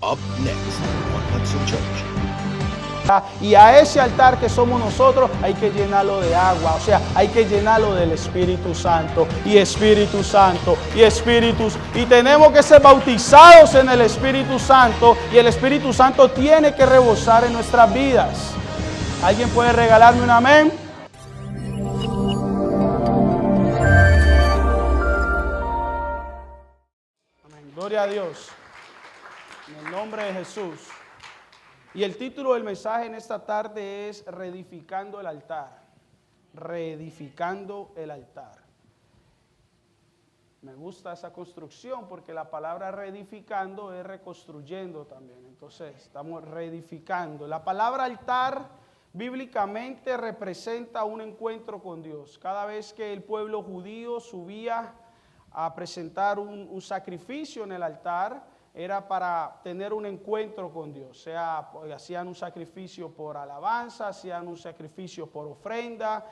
Up next on Hudson Church. Y a ese altar que somos nosotros hay que llenarlo de agua, o sea, hay que llenarlo del Espíritu Santo y Espíritu Santo y Espíritus. Y tenemos que ser bautizados en el Espíritu Santo y el Espíritu Santo tiene que rebosar en nuestras vidas. ¿Alguien puede regalarme un amén? Amén. Gloria a Dios. En el nombre de Jesús. Y el título del mensaje en esta tarde es Reedificando el altar. Reedificando el altar. Me gusta esa construcción porque la palabra reedificando es reconstruyendo también. Entonces, estamos reedificando. La palabra altar bíblicamente representa un encuentro con Dios. Cada vez que el pueblo judío subía a presentar un sacrificio en el altar, era para tener un encuentro con Dios, sea hacían un sacrificio por alabanza, hacían un sacrificio por ofrenda.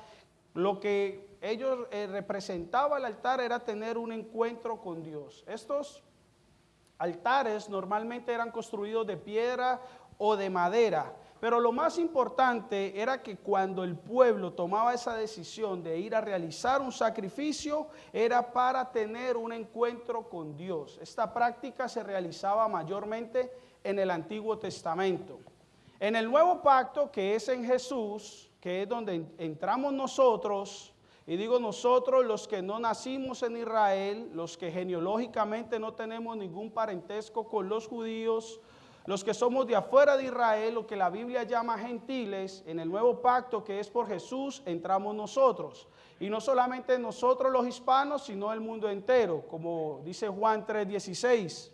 Lo que ellos representaba el altar era tener un encuentro con Dios. Estos altares normalmente eran construidos de piedra o de madera, pero lo más importante era que cuando el pueblo tomaba esa decisión de ir a realizar un sacrificio, era para tener un encuentro con Dios. Esta práctica se realizaba mayormente en el Antiguo Testamento. En el Nuevo Pacto, que es en Jesús, que es donde entramos nosotros, y digo nosotros los que no nacimos en Israel, los que genealógicamente no tenemos ningún parentesco con los judíos, los que somos de afuera de Israel, lo que la Biblia llama gentiles, en el nuevo pacto que es por Jesús, entramos nosotros. Y no solamente nosotros los hispanos, sino el mundo entero, como dice Juan 3:16,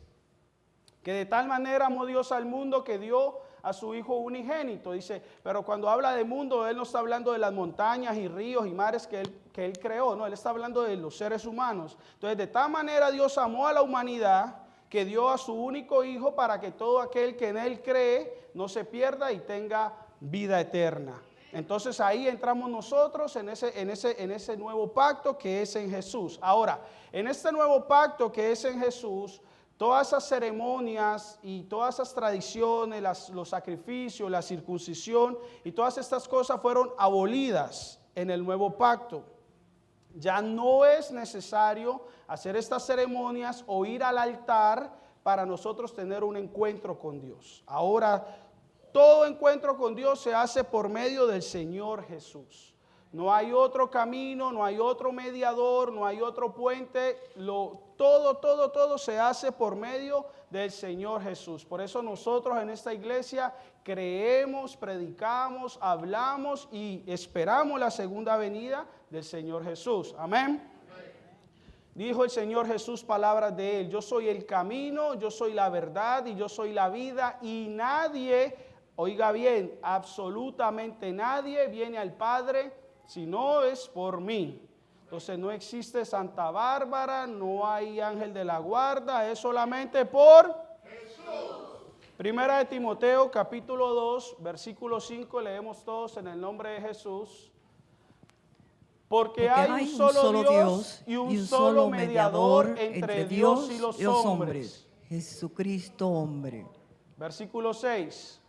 que de tal manera amó Dios al mundo que dio a su Hijo unigénito. Dice, pero cuando habla de mundo, Él no está hablando de las montañas y ríos y mares que él creó, no, Él está hablando de los seres humanos. Entonces, de tal manera Dios amó a la humanidad, que dio a su único Hijo para que todo aquel que en Él cree no se pierda y tenga vida eterna. Entonces ahí entramos nosotros en ese nuevo pacto que es en Jesús. Ahora, en este nuevo pacto que es en Jesús, todas esas ceremonias y todas esas tradiciones, los sacrificios, la circuncisión y todas estas cosas fueron abolidas en el nuevo pacto. Ya no es necesario hacer estas ceremonias o ir al altar para nosotros tener un encuentro con Dios. Ahora, todo encuentro con Dios se hace por medio del Señor Jesús. No hay otro camino, no hay otro mediador, no hay otro puente. Todo se hace por medio del Señor Jesús. Por eso nosotros en esta iglesia creemos, predicamos, hablamos y esperamos la segunda venida del Señor Jesús. Amén. Dijo el Señor Jesús palabras de Él: yo soy el camino, yo soy la verdad y yo soy la vida, y nadie, oiga bien, absolutamente nadie viene al Padre si no es por mí. Entonces no existe Santa Bárbara, no hay ángel de la guarda, es solamente por Jesús. Primera de Timoteo capítulo 2, versículo 5, leemos todos en el nombre de Jesús. Porque hay un solo Dios y un solo mediador entre Dios y los hombres. Jesucristo hombre. Versículo 6.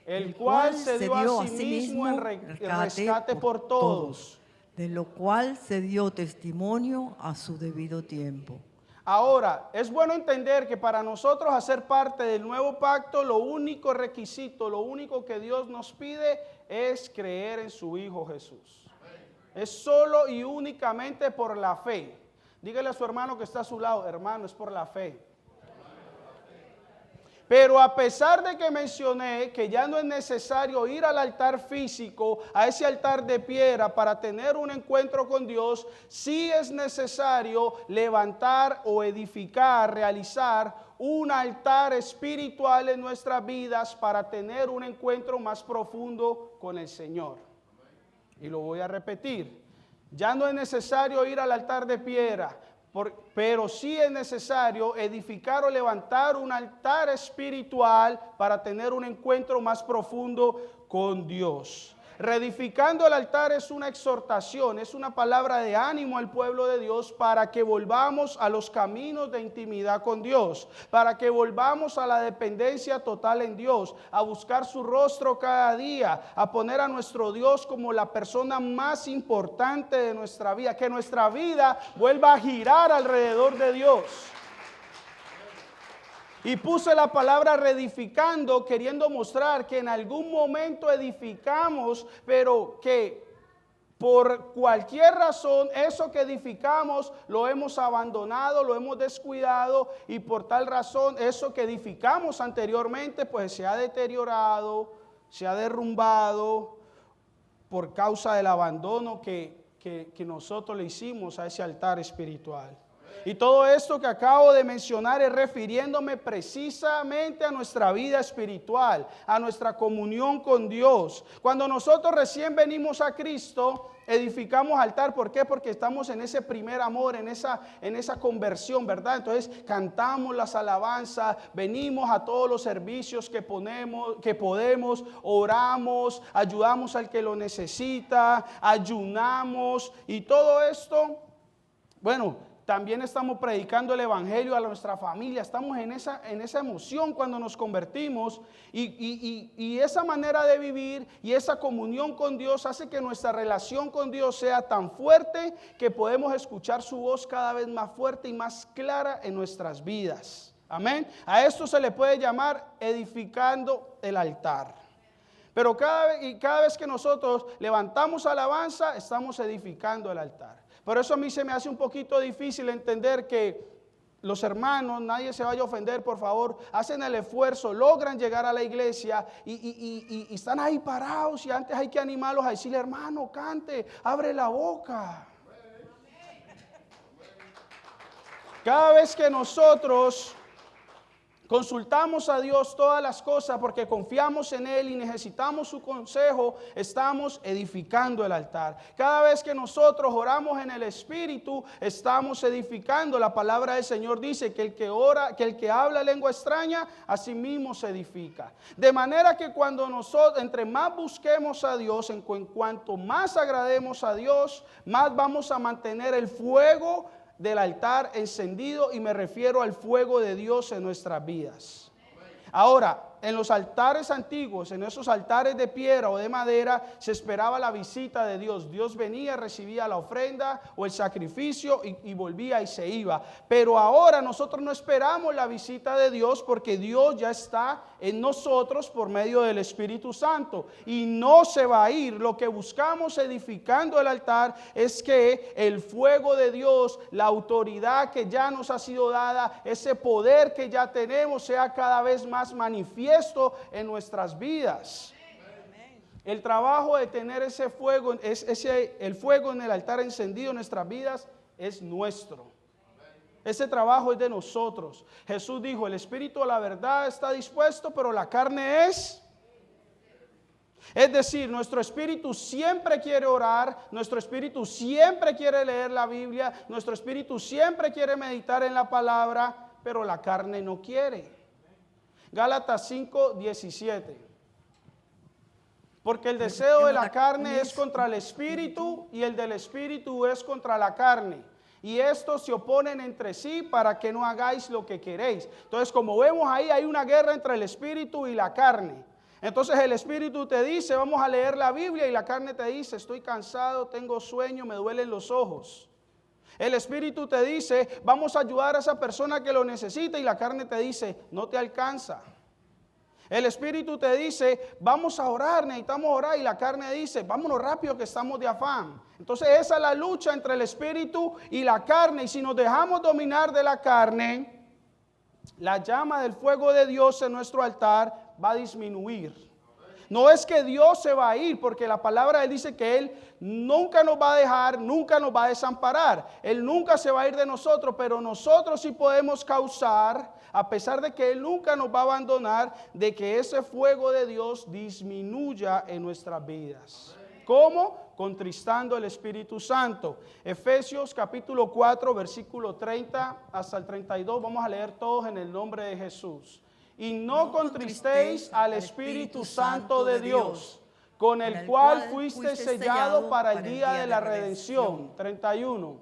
El cual se dio a sí mismo en rescate por todos. De lo cual se dio testimonio a su debido tiempo. Ahora, es bueno entender que para nosotros hacer parte del nuevo pacto, lo único requisito, lo único que Dios nos pide es creer en su Hijo Jesús. Es solo y únicamente por la fe. Dígale a su hermano que está a su lado: hermano, es por la fe. Pero a pesar de que mencioné que ya no es necesario ir al altar físico, a ese altar de piedra para tener un encuentro con Dios, sí es necesario levantar o edificar, realizar un altar espiritual en nuestras vidas para tener un encuentro más profundo con el Señor. Y lo voy a repetir: ya no es necesario ir al altar de piedra, pero sí es necesario edificar o levantar un altar espiritual para tener un encuentro más profundo con Dios. Reedificando el altar es una exhortación, es una palabra de ánimo al pueblo de Dios para que volvamos a los caminos de intimidad con Dios, para que volvamos a la dependencia total en Dios, a buscar su rostro cada día, a poner a nuestro Dios como la persona más importante de nuestra vida, que nuestra vida vuelva a girar alrededor de Dios. Y puse la palabra reedificando, queriendo mostrar que en algún momento edificamos, pero que por cualquier razón eso que edificamos lo hemos abandonado, lo hemos descuidado, y por tal razón eso que edificamos anteriormente pues se ha deteriorado, se ha derrumbado por causa del abandono que nosotros le hicimos a ese altar espiritual. Y todo esto que acabo de mencionar es refiriéndome precisamente a nuestra vida espiritual, a nuestra comunión con Dios. Cuando nosotros recién venimos a Cristo, edificamos altar. ¿Por qué? Porque estamos en ese primer amor, en esa conversión, ¿verdad? Entonces cantamos las alabanzas, venimos a todos los servicios que podemos, oramos, ayudamos al que lo necesita, ayunamos y todo esto, bueno, también estamos predicando el evangelio a nuestra familia, estamos en esa emoción cuando nos convertimos y esa manera de vivir y esa comunión con Dios hace que nuestra relación con Dios sea tan fuerte que podemos escuchar su voz cada vez más fuerte y más clara en nuestras vidas. Amén. A esto se le puede llamar edificando el altar. Pero cada vez que nosotros levantamos alabanza, estamos edificando el altar. Por eso a mí se me hace un poquito difícil entender que los hermanos, nadie se vaya a ofender, por favor, hacen el esfuerzo, logran llegar a la iglesia y están ahí parados, y antes hay que animarlos a decirle: hermano, cante, abre la boca. Cada vez que nosotros consultamos a Dios todas las cosas porque confiamos en Él y necesitamos su consejo, estamos edificando el altar. Cada vez que nosotros oramos en el Espíritu, estamos edificando. La palabra del Señor dice que el que habla lengua extraña, a sí mismo se edifica. De manera que cuando nosotros, entre más busquemos a Dios, en cuanto más agrademos a Dios, más vamos a mantener el fuego del altar encendido, y me refiero al fuego de Dios en nuestras vidas. Ahora, en los altares antiguos, en esos altares de piedra o de madera, se esperaba la visita de Dios. Dios venía, recibía la ofrenda o el sacrificio y volvía y se iba. Pero ahora nosotros no esperamos la visita de Dios, porque Dios ya está en nosotros por medio del Espíritu Santo y no se va a ir. Lo que buscamos edificando el altar es que el fuego de Dios, la autoridad que ya nos ha sido dada, ese poder que ya tenemos, sea cada vez más manifiesto en nuestras vidas. El trabajo de tener ese fuego, el fuego en el altar encendido en nuestras vidas, es nuestro. Ese trabajo es de nosotros. Jesús dijo: el espíritu a la verdad está dispuesto, pero la carne es decir, nuestro espíritu siempre quiere orar, nuestro espíritu siempre quiere leer la Biblia, nuestro espíritu siempre quiere meditar en la palabra, pero la carne no quiere. Gálatas 5:17. Porque el deseo de la carne es contra el espíritu, y el del espíritu es contra la carne, y estos se oponen entre sí para que no hagáis lo que queréis. Entonces, como vemos ahí, hay una guerra entre el espíritu y la carne. Entonces el espíritu te dice: vamos a leer la Biblia, y la carne te dice: estoy cansado, tengo sueño, me duelen los ojos. El espíritu te dice: vamos a ayudar a esa persona que lo necesita, y la carne te dice: no te alcanza. El espíritu te dice: vamos a orar, necesitamos orar, y la carne dice: vámonos rápido que estamos de afán. Entonces esa es la lucha entre el espíritu y la carne, y si nos dejamos dominar de la carne, la llama del fuego de Dios en nuestro altar va a disminuir. No es que Dios se va a ir, porque la palabra de Él dice que Él nunca nos va a dejar, nunca nos va a desamparar. Él nunca se va a ir de nosotros, pero nosotros sí podemos causar, a pesar de que Él nunca nos va a abandonar, de que ese fuego de Dios disminuya en nuestras vidas. ¿Cómo? Contristando el Espíritu Santo. Efesios capítulo 4, versículo 30 hasta el 32. Vamos a leer todos en el nombre de Jesús. Y no contristéis al Espíritu Santo de Dios, con el cual fuiste sellado para el día de la redención. 31.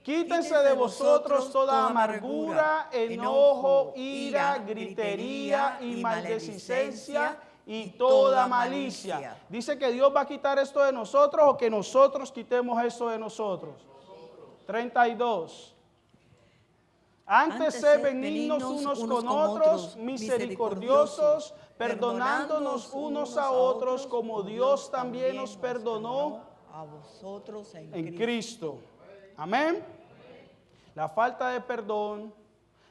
Quítense de vosotros toda amargura, enojo, ira, gritería y maledicencia y toda malicia. Dice que Dios va a quitar esto de nosotros o que nosotros quitemos esto de nosotros. 32. Antes sed benignos unos con otros, misericordiosos, perdonándonos unos a otros como Dios también nos perdonó a vosotros en Cristo. Amén. La falta de perdón,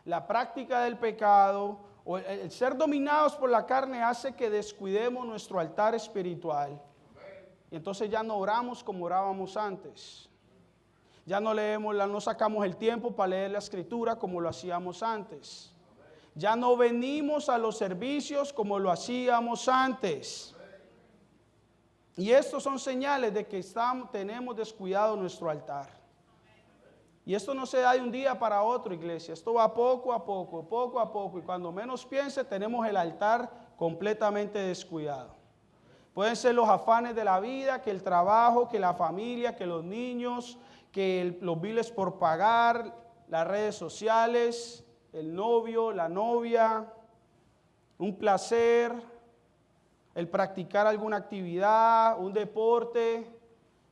la práctica del pecado o el ser dominados por la carne hace que descuidemos nuestro altar espiritual. Y entonces ya no oramos como orábamos antes. Ya no leemos, no sacamos el tiempo para leer la escritura como lo hacíamos antes. Ya no venimos a los servicios como lo hacíamos antes. Y estos son señales de que tenemos descuidado nuestro altar. Y esto no se da de un día para otro, iglesia. Esto va poco a poco, poco a poco. Y cuando menos piense, tenemos el altar completamente descuidado. Pueden ser los afanes de la vida, que el trabajo, que la familia, que los niños, que los biles por pagar, las redes sociales, el novio, la novia, un placer, el practicar alguna actividad, un deporte.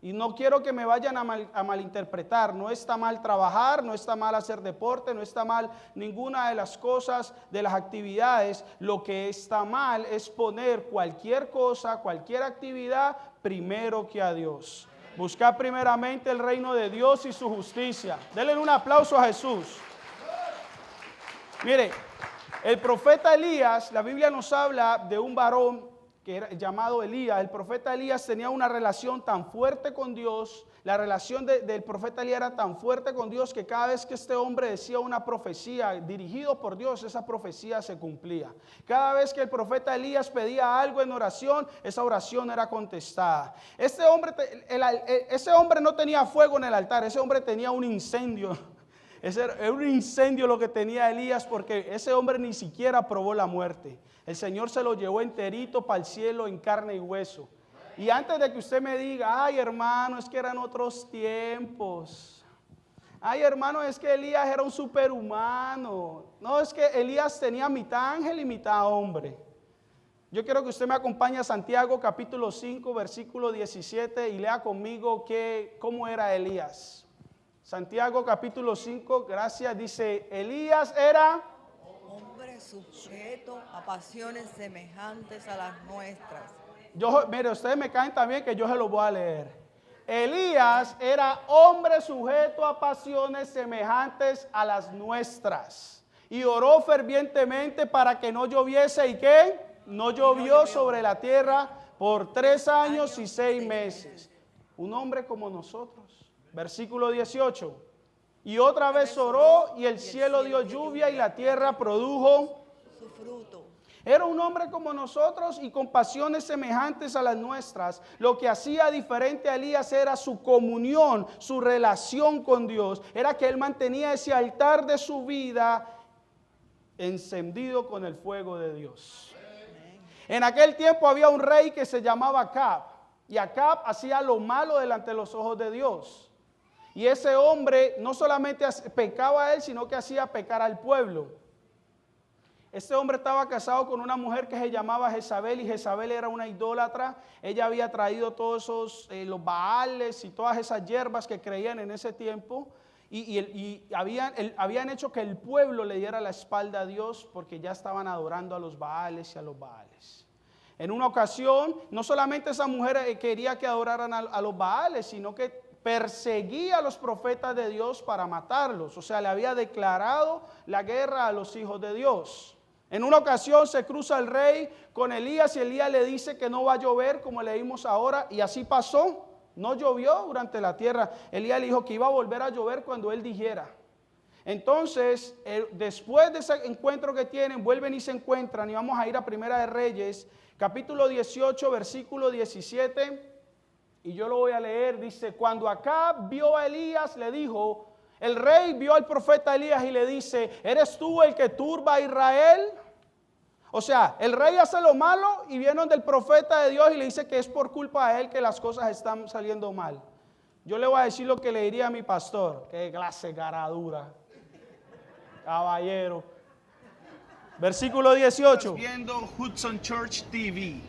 Y no quiero que me vayan a malinterpretar. No está mal trabajar, no está mal hacer deporte, no está mal ninguna de las cosas, de las actividades. Lo que está mal es poner cualquier cosa, cualquier actividad primero que a Dios. Buscar primeramente el reino de Dios y su justicia. Denle un aplauso a Jesús. Mire, el profeta Elías, la Biblia nos habla de un varón que era llamado Elías. El profeta Elías tenía una relación tan fuerte con Dios. La relación del profeta Elías era tan fuerte con Dios que cada vez que este hombre decía una profecía dirigido por Dios, esa profecía se cumplía. Cada vez que el profeta Elías pedía algo en oración, esa oración era contestada. Ese hombre no tenía fuego en el altar, ese hombre tenía un incendio. Era un incendio lo que tenía Elías, porque ese hombre ni siquiera probó la muerte. El Señor se lo llevó enterito para el cielo en carne y hueso. Y antes de que usted me diga, ay hermano, es que eran otros tiempos. Ay hermano, es que Elías era un superhumano. No, es que Elías tenía mitad ángel y mitad hombre. Yo quiero que usted me acompañe a Santiago capítulo 5, versículo 17 y lea conmigo cómo era Elías. Santiago capítulo 5, gracias, dice, Elías era hombre sujeto a pasiones semejantes a las nuestras. Mire, ustedes me caen también que yo se los voy a leer. Elías era hombre sujeto a pasiones semejantes a las nuestras. Y oró fervientemente para que no lloviese. ¿Y qué? No llovió sobre la tierra por 3 años y 6 meses. Un hombre como nosotros. Versículo 18. Y otra vez oró y el cielo dio lluvia y la tierra produjo su fruto. Era un hombre como nosotros y con pasiones semejantes a las nuestras. Lo que hacía diferente a Elías era su comunión, su relación con Dios. Era que él mantenía ese altar de su vida encendido con el fuego de Dios. En aquel tiempo había un rey que se llamaba Acab. Y Acab hacía lo malo delante de los ojos de Dios. Y ese hombre no solamente pecaba a él, sino que hacía pecar al pueblo. Este hombre estaba casado con una mujer que se llamaba Jezabel, y Jezabel era una idólatra. Ella había traído todos esos, los baales y todas esas hierbas que creían en ese tiempo. Y habían hecho que el pueblo le diera la espalda a Dios, porque ya estaban adorando a los baales y a los baales. En una ocasión, no solamente esa mujer quería que adoraran a los baales, sino que perseguía a los profetas de Dios para matarlos. O sea, le había declarado la guerra a los hijos de Dios. En una ocasión se cruza el rey con Elías y Elías le dice que no va a llover, como leímos ahora, y así pasó. No llovió durante la tierra. Elías le dijo que iba a volver a llover cuando él dijera. Entonces, después de ese encuentro que tienen, vuelven y se encuentran, y vamos a ir a Primera de Reyes, capítulo 18, versículo 17. Y yo lo voy a leer, dice, cuando Acab vio a Elías, le dijo, el rey vio al profeta Elías y le dice, ¿eres tú el que turba a Israel? O sea, el rey hace lo malo y viene donde el profeta de Dios y le dice que es por culpa de él que las cosas están saliendo mal. Yo le voy a decir lo que le diría a mi pastor. Qué clase caradura. Caballero. Versículo 18. Viendo Hudson Church TV.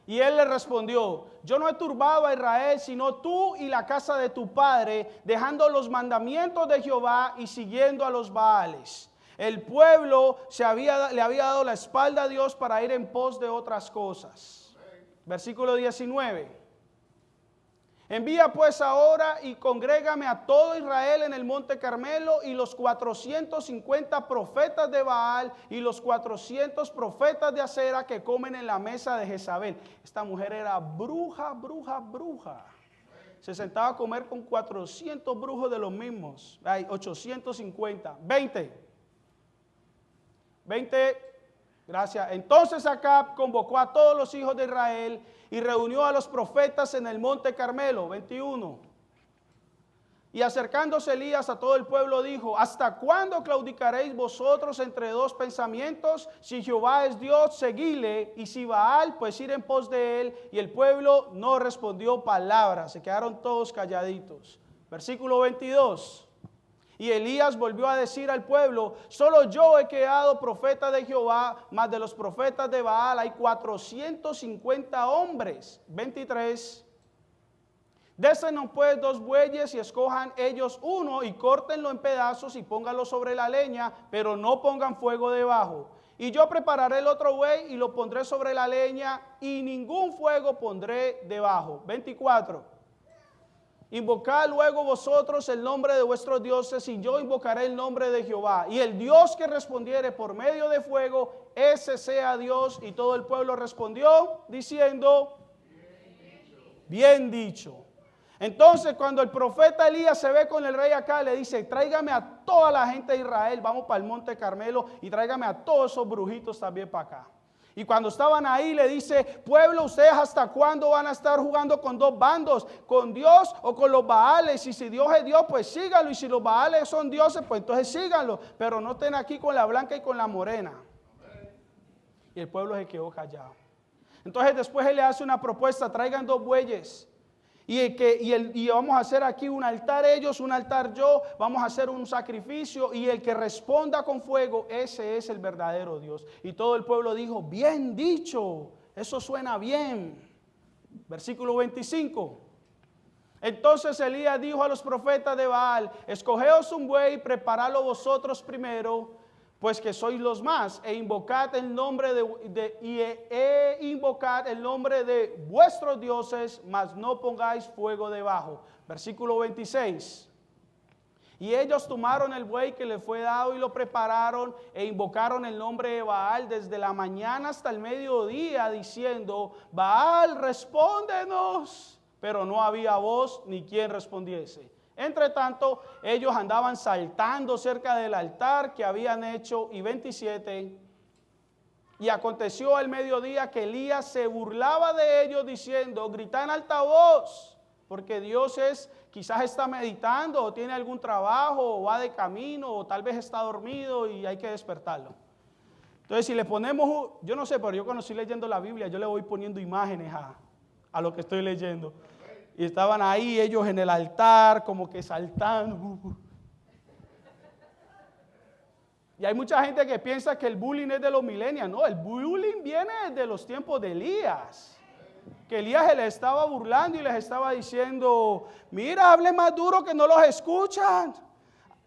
Y él le respondió, yo no he turbado a Israel, sino tú y la casa de tu padre, dejando los mandamientos de Jehová y siguiendo a los Baales. El pueblo le había dado la espalda a Dios para ir en pos de otras cosas. Versículo 19. Envía pues ahora y congrégame a todo Israel en el monte Carmelo y los 450 profetas de Baal y los 400 profetas de Acera que comen en la mesa de Jezabel. Esta mujer era bruja. Se sentaba a comer con 400 brujos de los mismos. Hay 850. 20. Gracias. Entonces Acab convocó a todos los hijos de Israel y reunió a los profetas en el monte Carmelo. 21. Y acercándose Elías a todo el pueblo dijo, ¿hasta cuándo claudicaréis vosotros entre dos pensamientos? Si Jehová es Dios, seguile, y si Baal, pues ir en pos de él. Y el pueblo no respondió palabra, se quedaron todos calladitos. Versículo 22. Y Elías volvió a decir al pueblo, solo yo he quedado profeta de Jehová, mas de los profetas de Baal hay 450 hombres. 23. Désenos pues 2 bueyes y escojan ellos uno y córtenlo en pedazos y pónganlo sobre la leña, pero no pongan fuego debajo. Y yo prepararé el otro buey y lo pondré sobre la leña y ningún fuego pondré debajo. 24. Invocad luego vosotros el nombre de vuestros dioses y yo invocaré el nombre de Jehová. Y el Dios que respondiere por medio de fuego, ese sea Dios. Y todo el pueblo respondió diciendo, bien dicho. Entonces cuando el profeta Elías se ve con el rey acá, le dice, tráigame a toda la gente de Israel, vamos para el monte Carmelo y tráigame a todos esos brujitos también para acá. Y cuando estaban ahí le dice, pueblo, ¿ustedes hasta cuándo van a estar jugando con dos bandos? ¿Con Dios o con los Baales? Y si Dios es Dios, pues síganlo. Y si los Baales son dioses, pues entonces síganlo. Pero no estén aquí con la blanca y con la morena. Y el pueblo se quedó callado. Entonces después él le hace una propuesta, traigan 2 bueyes. Y vamos a hacer aquí un altar ellos, un altar yo, vamos a hacer un sacrificio y el que responda con fuego, ese es el verdadero Dios. Y todo el pueblo dijo, bien dicho, eso suena bien. Versículo 25. Entonces Elías dijo a los profetas de Baal, escogeos un buey y preparadlo vosotros primero, pues que sois los más, e invocad el nombre de vuestros dioses, mas no pongáis fuego debajo. Versículo 26. Y ellos tomaron el buey que les fue dado y lo prepararon e invocaron el nombre de Baal desde la mañana hasta el mediodía, diciendo, Baal, respóndenos. Pero no había voz ni quien respondiese. Entre tanto, ellos andaban saltando cerca del altar que habían hecho. Y 27. Y aconteció al mediodía que Elías se burlaba de ellos diciendo, grita en alta voz, porque Dios quizás está meditando o tiene algún trabajo o va de camino o tal vez está dormido y hay que despertarlo. Entonces si le ponemos, yo no sé, pero yo cuando estoy leyendo la Biblia yo le voy poniendo imágenes a lo que estoy leyendo. Y estaban ahí ellos en el altar como que saltando. Y hay mucha gente que piensa que el bullying es de los millennials. No, el bullying viene de los tiempos de Elías. Que Elías se les estaba burlando y les estaba diciendo, mira, hable más duro que no los escuchan.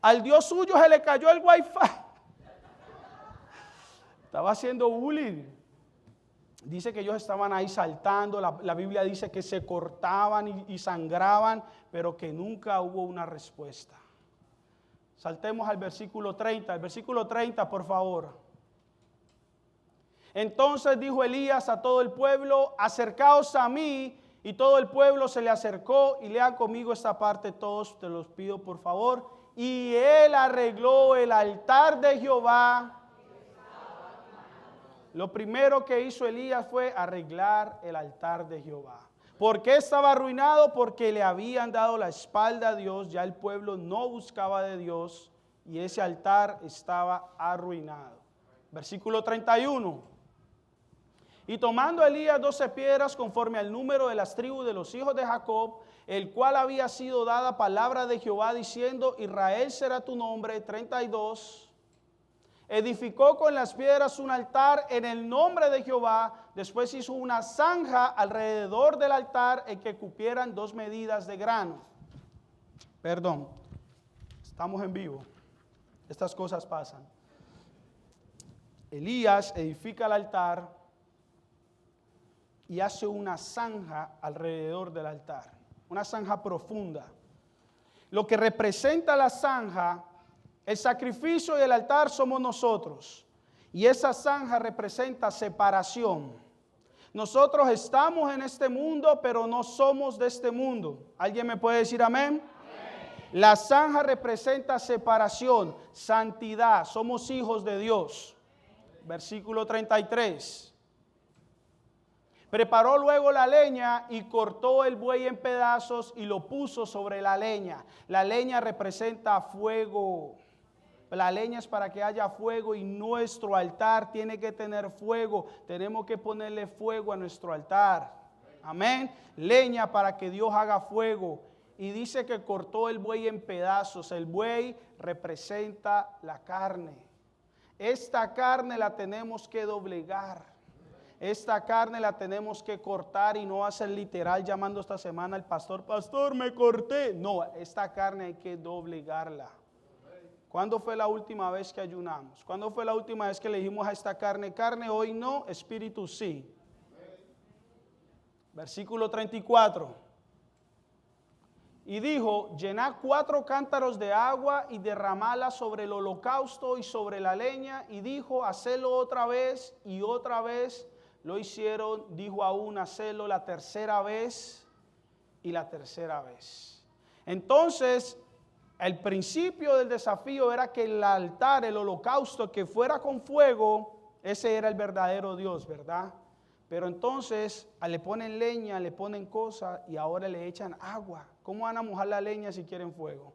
Al Dios suyo se le cayó el wifi. Estaba haciendo bullying. Dice que ellos estaban ahí saltando, la Biblia dice que se cortaban y sangraban, pero que nunca hubo una respuesta. Saltemos al versículo 30, el versículo 30 por favor. Entonces dijo Elías a todo el pueblo, acercaos a mí, y todo el pueblo se le acercó, y lean conmigo esta parte todos, te los pido por favor. Y él arregló el altar de Jehová. Lo primero que hizo Elías fue arreglar el altar de Jehová. ¿Por qué estaba arruinado? Porque le habían dado la espalda a Dios, ya el pueblo no buscaba de Dios y ese altar estaba arruinado. Versículo 31. Y tomando Elías 12 piedras conforme al número de las tribus de los hijos de Jacob, el cual había sido dada palabra de Jehová diciendo, Israel será tu nombre, 32. Edificó con las piedras un altar en el nombre de Jehová. Después hizo una zanja alrededor del altar en que cupieran 2 medidas de grano. Perdón, estamos en vivo. Estas cosas pasan. Elías edifica el altar y hace una zanja alrededor del altar. Una zanja profunda. Lo que representa la zanja, el sacrificio y el altar somos nosotros. Y esa zanja representa separación. Nosotros estamos en este mundo, pero no somos de este mundo. ¿Alguien me puede decir amén? La zanja representa separación, santidad. Somos hijos de Dios. Versículo 33. Preparó luego la leña y cortó el buey en pedazos y lo puso sobre la leña. La leña representa fuego. La leña es para que haya fuego y nuestro altar tiene que tener fuego. Tenemos que ponerle fuego a nuestro altar. Amén. Leña para que Dios haga fuego. Y dice que cortó el buey en pedazos. El buey representa la carne. Esta carne la tenemos que doblegar. Esta carne la tenemos que cortar y no hacer literal llamando esta semana al pastor, pastor, me corté. No, esta carne hay que doblegarla. ¿Cuándo fue la última vez que ayunamos? ¿Cuándo fue la última vez que le dijimos a esta carne, carne hoy no, espíritu sí? Versículo 34. Y dijo, llenad 4 cántaros de agua y derramadla sobre el holocausto y sobre la leña. Y dijo, hacedlo otra vez y otra vez. Lo hicieron, dijo aún, hacedlo la tercera vez y la tercera vez. Entonces, el principio del desafío era que el altar, el holocausto, que fuera con fuego, ese era el verdadero Dios, ¿verdad? Pero entonces le ponen leña, le ponen cosas y ahora le echan agua. ¿Cómo van a mojar la leña si quieren fuego?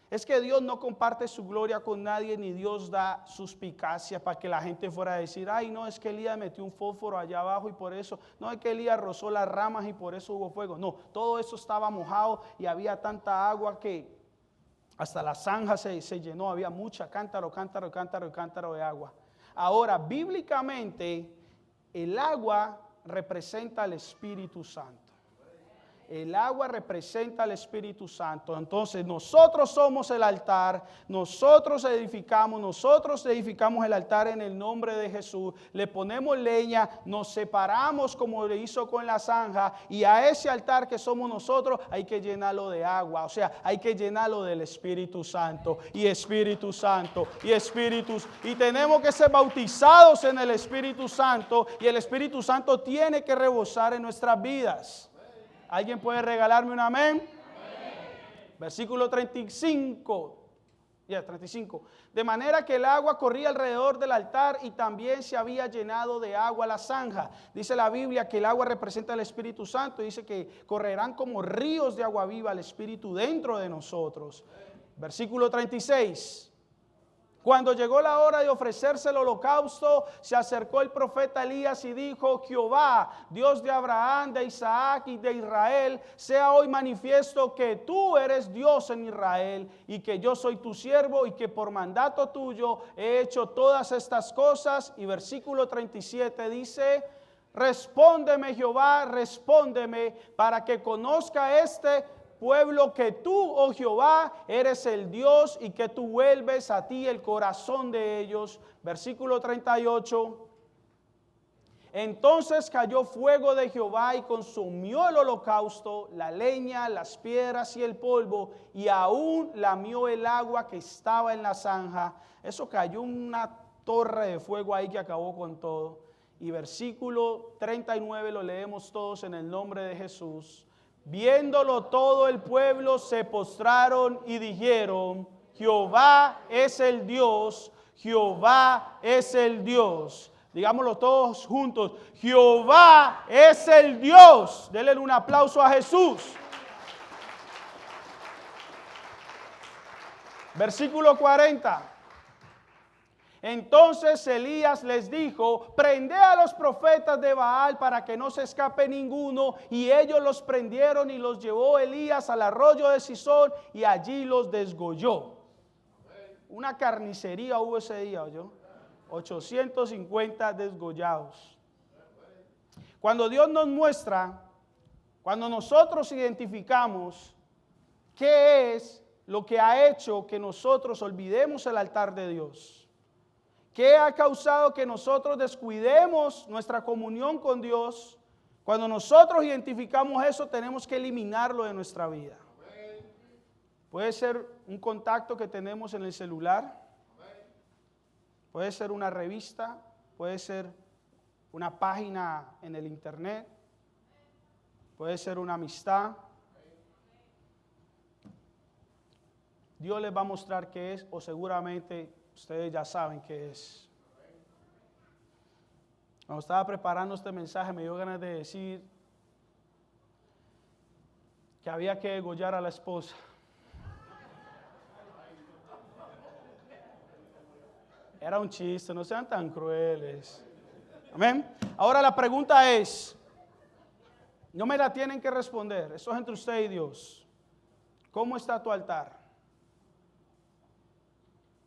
Es que Dios no comparte su gloria con nadie, ni Dios da suspicacia para que la gente fuera a decir, ay, no, es que Elías metió un fósforo allá abajo y por eso, no es que Elías rozó las ramas y por eso hubo fuego. No, todo eso estaba mojado y había tanta agua que hasta la zanja se llenó, había mucha cántaro de agua. Ahora, bíblicamente, el agua representa al Espíritu Santo. El agua representa al Espíritu Santo. Entonces nosotros somos el altar, nosotros edificamos el altar en el nombre de Jesús, le ponemos leña, nos separamos como le hizo con la zanja y a ese altar que somos nosotros hay que llenarlo de agua, o sea, hay que llenarlo del Espíritu Santo y Espíritu Santo y Espíritu, y tenemos que ser bautizados en el Espíritu Santo y el Espíritu Santo tiene que rebosar en nuestras vidas. ¿Alguien puede regalarme un amén? Amén. Versículo 35. 35. De manera que el agua corría alrededor del altar y también se había llenado de agua la zanja. Dice la Biblia que el agua representa al Espíritu Santo. Dice que correrán como ríos de agua viva el Espíritu dentro de nosotros. Versículo 36. Cuando llegó la hora de ofrecerse el holocausto, se acercó el profeta Elías y dijo, Jehová, Dios de Abraham, de Isaac y de Israel, sea hoy manifiesto que tú eres Dios en Israel y que yo soy tu siervo y que por mandato tuyo he hecho todas estas cosas. Y versículo 37 dice, respóndeme Jehová, respóndeme para que conozca este pueblo que tú, oh Jehová, eres el Dios y que tú vuelves a ti el corazón de ellos. Versículo 38. Entonces cayó fuego de Jehová y consumió el holocausto, la leña, las piedras y el polvo, y aún lamió el agua que estaba en la zanja. Eso cayó una torre de fuego ahí que acabó con todo. Y versículo 39 lo leemos todos en el nombre de Jesús. Viéndolo todo el pueblo se postraron y dijeron: Jehová es el Dios, Jehová es el Dios. Digámoslo todos juntos: Jehová es el Dios. Denle un aplauso a Jesús. Versículo 40. Entonces Elías les dijo: prended a los profetas de Baal para que no se escape ninguno. Y ellos los prendieron y los llevó Elías al arroyo de Sison y allí los desgolló. Una carnicería hubo ese día, ¿oyó? 850 desgollados. Cuando Dios nos muestra, cuando nosotros identificamos qué es lo que ha hecho que nosotros olvidemos el altar de Dios, qué ha causado que nosotros descuidemos nuestra comunión con Dios, cuando nosotros identificamos eso, tenemos que eliminarlo de nuestra vida. Puede ser un contacto que tenemos en el celular, puede ser una revista, puede ser una página en el internet, puede ser una amistad. Dios les va a mostrar qué es, o seguramente ustedes ya saben qué es. Cuando estaba preparando este mensaje me dio ganas de decir que había que degollar a la esposa. Era un chiste, no sean tan crueles. Amén. Ahora la pregunta es, no me la tienen que responder, eso es entre usted y Dios. ¿Cómo está tu altar?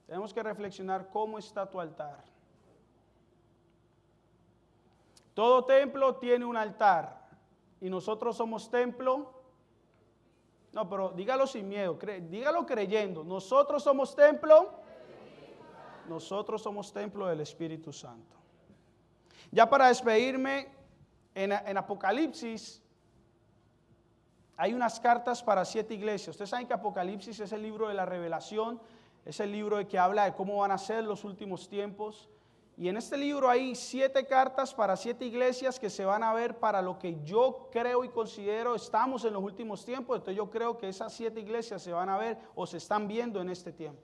Tenemos que reflexionar cómo está tu altar. Todo templo tiene un altar y nosotros somos templo. No, pero dígalo sin miedo, dígalo creyendo. Nosotros somos templo. Nosotros somos templo del Espíritu Santo. Ya para despedirme, en Apocalipsis hay unas cartas para 7 iglesias. Ustedes saben que Apocalipsis es el libro de la revelación, es el libro que habla de cómo van a ser los últimos tiempos. Y en este libro hay 7 cartas para 7 iglesias que se van a ver para lo que yo creo y considero estamos en los últimos tiempos. Entonces yo creo que esas 7 iglesias se van a ver o se están viendo en este tiempo.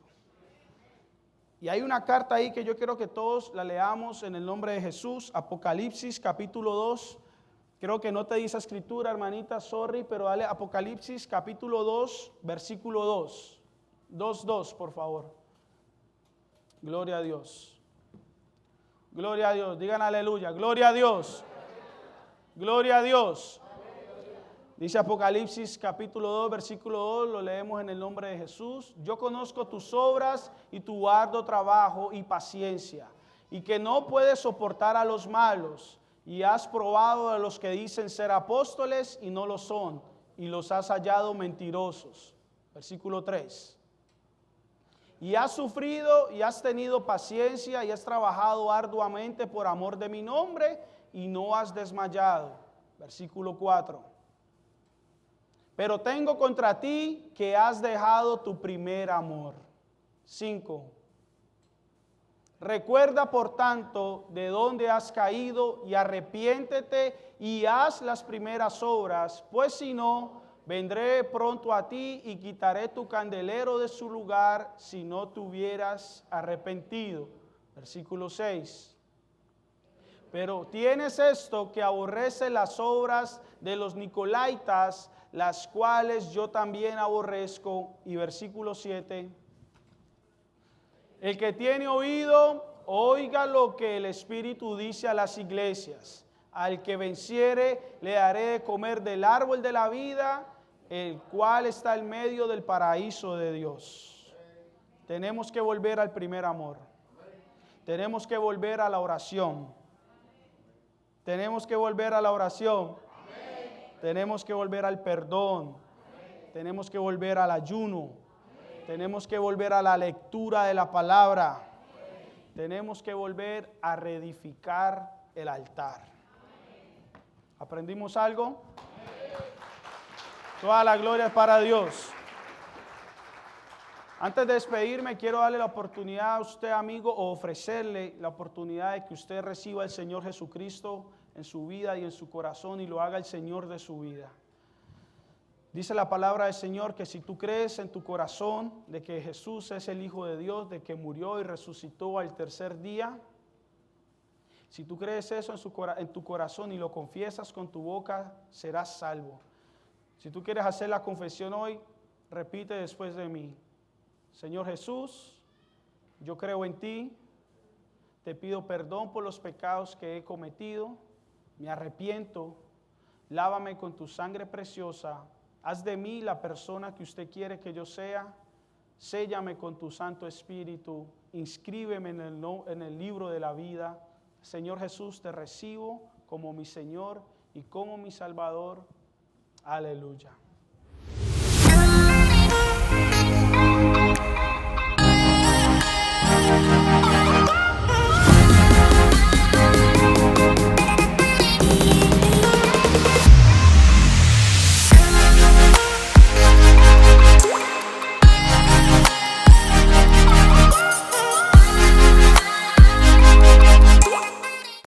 Y hay una carta ahí que yo quiero que todos la leamos en el nombre de Jesús. Apocalipsis capítulo 2. Creo que no te dice escritura, hermanita, sorry, pero dale Apocalipsis capítulo 2, versículo 2. 2:2, por favor. Gloria a Dios. Gloria a Dios. Digan aleluya. Gloria a Dios. Gloria a Dios. Dice Apocalipsis capítulo 2, versículo 2, lo leemos en el nombre de Jesús. Yo conozco tus obras y tu arduo trabajo y paciencia, y que no puedes soportar a los malos, y has probado a los que dicen ser apóstoles y no lo son, y los has hallado mentirosos. Versículo 3. Y has sufrido y has tenido paciencia y has trabajado arduamente por amor de mi nombre y no has desmayado. Versículo 4. Pero tengo contra ti que has dejado tu primer amor. 5. Recuerda por tanto de dónde has caído y arrepiéntete y haz las primeras obras, pues si no, vendré pronto a ti y quitaré tu candelero de su lugar si no te hubieras arrepentido. Versículo 6. Pero tienes esto, que aborrece las obras de los nicolaitas, las cuales yo también aborrezco. Y versículo 7. El que tiene oído, oiga lo que el Espíritu dice a las iglesias. Al que venciere, le daré de comer del árbol de la vida, el cual está en medio del paraíso de Dios. Tenemos que volver al primer amor. Tenemos que volver a la oración. Tenemos que volver a la oración. Tenemos que volver al perdón. Tenemos que volver al ayuno. Tenemos que volver a la lectura de la palabra. Tenemos que volver a reedificar el altar. ¿Aprendimos algo? Toda la gloria es para Dios. Antes de despedirme, quiero darle la oportunidad a usted, amigo, o ofrecerle la oportunidad de que usted reciba al Señor Jesucristo en su vida y en su corazón y lo haga el Señor de su vida. Dice la palabra del Señor que si tú crees en tu corazón de que Jesús es el Hijo de Dios, de que murió y resucitó al tercer día, si tú crees eso en tu corazón y lo confiesas con tu boca, serás salvo. Si tú quieres hacer la confesión hoy, repite después de mí. Señor Jesús, yo creo en ti, te pido perdón por los pecados que he cometido, me arrepiento, lávame con tu sangre preciosa, haz de mí la persona que usted quiere que yo sea, séllame con tu Santo Espíritu, inscríbeme en el libro de la vida. Señor Jesús, te recibo como mi Señor y como mi Salvador. Aleluya.